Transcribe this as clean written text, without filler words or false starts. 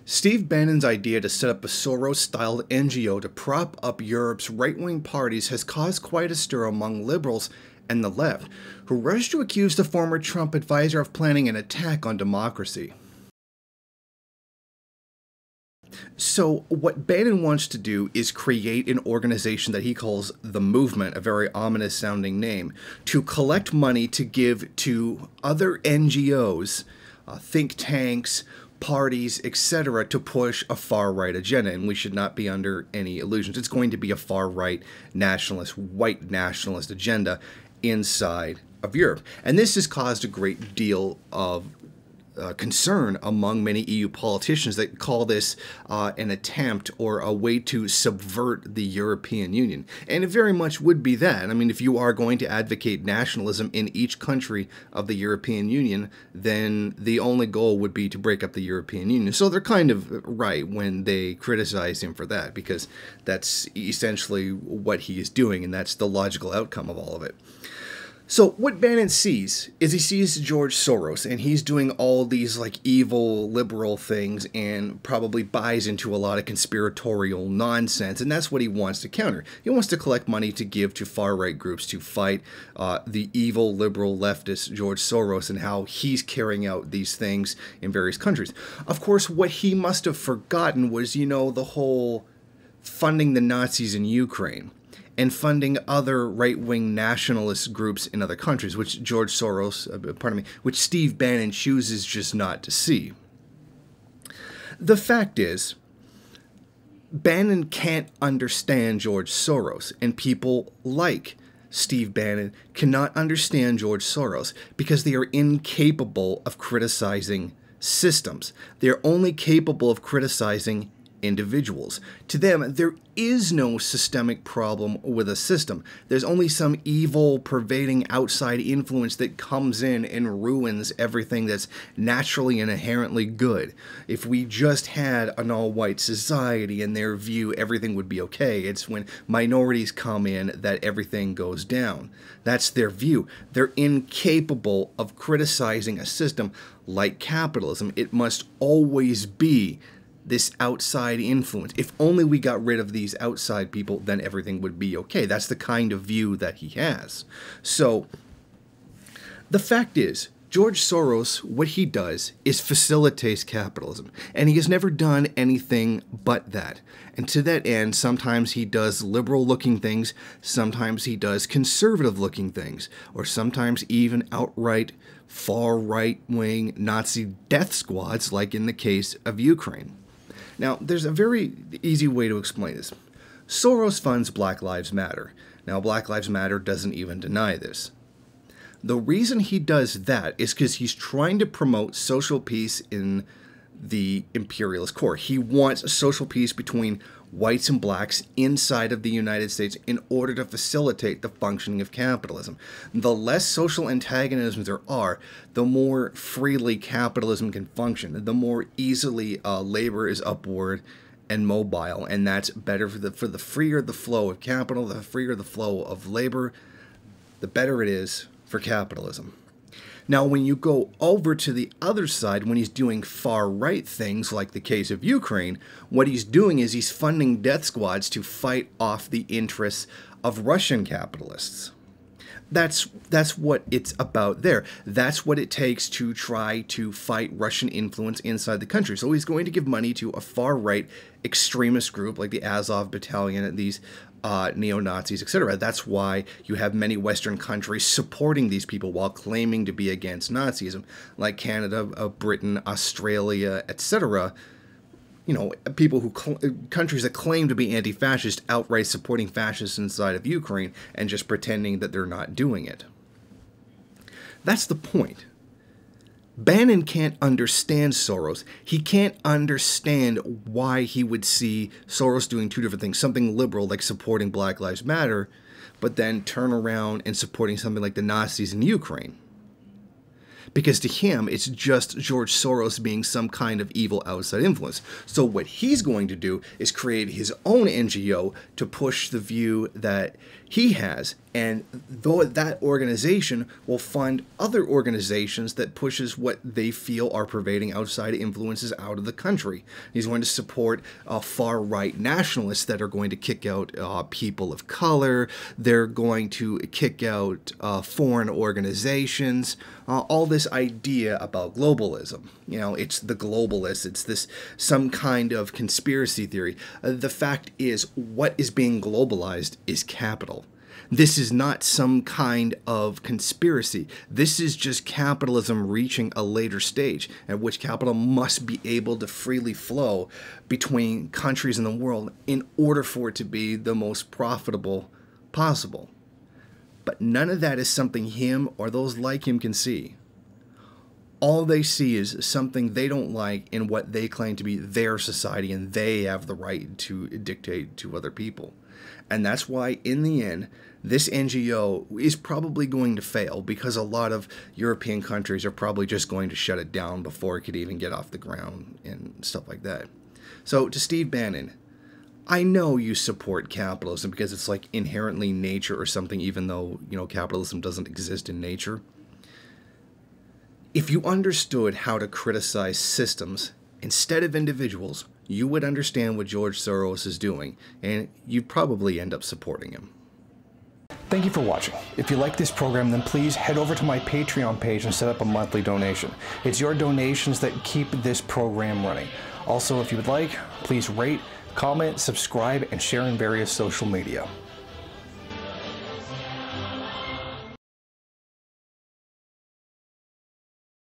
Steve Bannon's idea to set up a Soros-styled NGO to prop up Europe's right-wing parties has caused quite a stir among liberals and the left, who rushed to accuse the former Trump advisor of planning an attack on democracy. So what Bannon wants to do is create an organization that he calls the Movement, a very ominous sounding name, to collect money to give to other NGOs, think tanks, parties, etc., to push a far-right agenda. And we should not be under any illusions. It's going to be a far-right nationalist, white nationalist agenda inside of Europe. And this has caused a great deal of concern among many EU politicians that call this an attempt or a way to subvert the European Union. And it very much would be that. I mean, if you are going to advocate nationalism in each country of the European Union, then the only goal would be to break up the European Union. So they're kind of right when they criticize him for that, because that's essentially what he is doing, and that's the logical outcome of all of it. So what Bannon sees is he sees George Soros, and he's doing all these like evil liberal things and probably buys into a lot of conspiratorial nonsense, and that's what he wants to counter. He wants to collect money to give to far-right groups to fight the evil liberal leftist George Soros and how he's carrying out these things in various countries. Of course, what he must have forgotten was, you know, the whole funding the Nazis in Ukraine and funding other right-wing nationalist groups in other countries, which George Soros, which Steve Bannon chooses just not to see. The fact is, Bannon can't understand George Soros, and people like Steve Bannon cannot understand George Soros because they are incapable of criticizing systems. They are only capable of criticizing individuals. To them, there is no systemic problem with a system. There's only some evil, pervading outside influence that comes in and ruins everything that's naturally and inherently good. If we just had an all-white society, in their view, everything would be okay. It's when minorities come in that everything goes down. That's their view. They're incapable of criticizing a system like capitalism. It must always be this outside influence. If only we got rid of these outside people, then everything would be okay. That's the kind of view that he has. So the fact is, George Soros, what he does is facilitates capitalism, and he has never done anything but that. And to that end, sometimes he does liberal-looking things, sometimes he does conservative-looking things, or sometimes even outright far right-wing Nazi death squads, like in the case of Ukraine. Now, there's a very easy way to explain this. Soros funds Black Lives Matter. Now, Black Lives Matter doesn't even deny this. The reason he does that is because he's trying to promote social peace in the imperialist core. He wants social peace between whites and blacks inside of the United States in order to facilitate the functioning of capitalism. The less social antagonisms there are, the more freely capitalism can function, the more easily labor is upward and mobile, and that's better for the freer the flow of capital, the freer the flow of labor, the better it is for capitalism. Now, when you go over to the other side, when he's doing far-right things, like the case of Ukraine, what he's doing is he's funding death squads to fight off the interests of Russian capitalists. That's what it's about there. That's what it takes to try to fight Russian influence inside the country. So he's going to give money to a far-right extremist group like the Azov Battalion, these neo-Nazis, etc. That's why you have many Western countries supporting these people while claiming to be against Nazism, like Canada, Britain, Australia, etc. You know, people who countries that claim to be anti-fascist outright supporting fascists inside of Ukraine and just pretending that they're not doing it. That's the point. Bannon can't understand Soros. He can't understand why he would see Soros doing two different things. Something liberal, like supporting Black Lives Matter, but then turn around and supporting something like the Nazis in Ukraine. because to him, it's just George Soros being some kind of evil outside influence. So what he's going to do is create his own NGO to push the view that he has, and though that organization will fund other organizations that pushes what they feel are pervading outside influences out of the country. He's going to support far-right nationalists that are going to kick out people of color. They're going to kick out foreign organizations. All this idea about globalism. You know, it's the globalists. It's this some kind of conspiracy theory. The fact is, what is being globalized is capital. This is not some kind of conspiracy. This is just capitalism reaching a later stage at which capital must be able to freely flow between countries in the world in order for it to be the most profitable possible. But none of that is something him or those like him can see. All they see is something they don't like in what they claim to be their society, and they have the right to dictate to other people. And that's why, in the end, this NGO is probably going to fail, because a lot of European countries are probably just going to shut it down before it could even get off the ground and stuff like that. So, to Steve Bannon, I know you support capitalism because it's like inherently nature or something, even though, you know, capitalism doesn't exist in nature. If you understood how to criticize systems instead of individuals, you would understand what George Soros is doing, and you'd probably end up supporting him. Thank you for watching. If you like this program, then please head over to my Patreon page and set up a monthly donation. It's your donations that keep this program running. Also, if you would like, please rate, comment, subscribe, and share in various social media.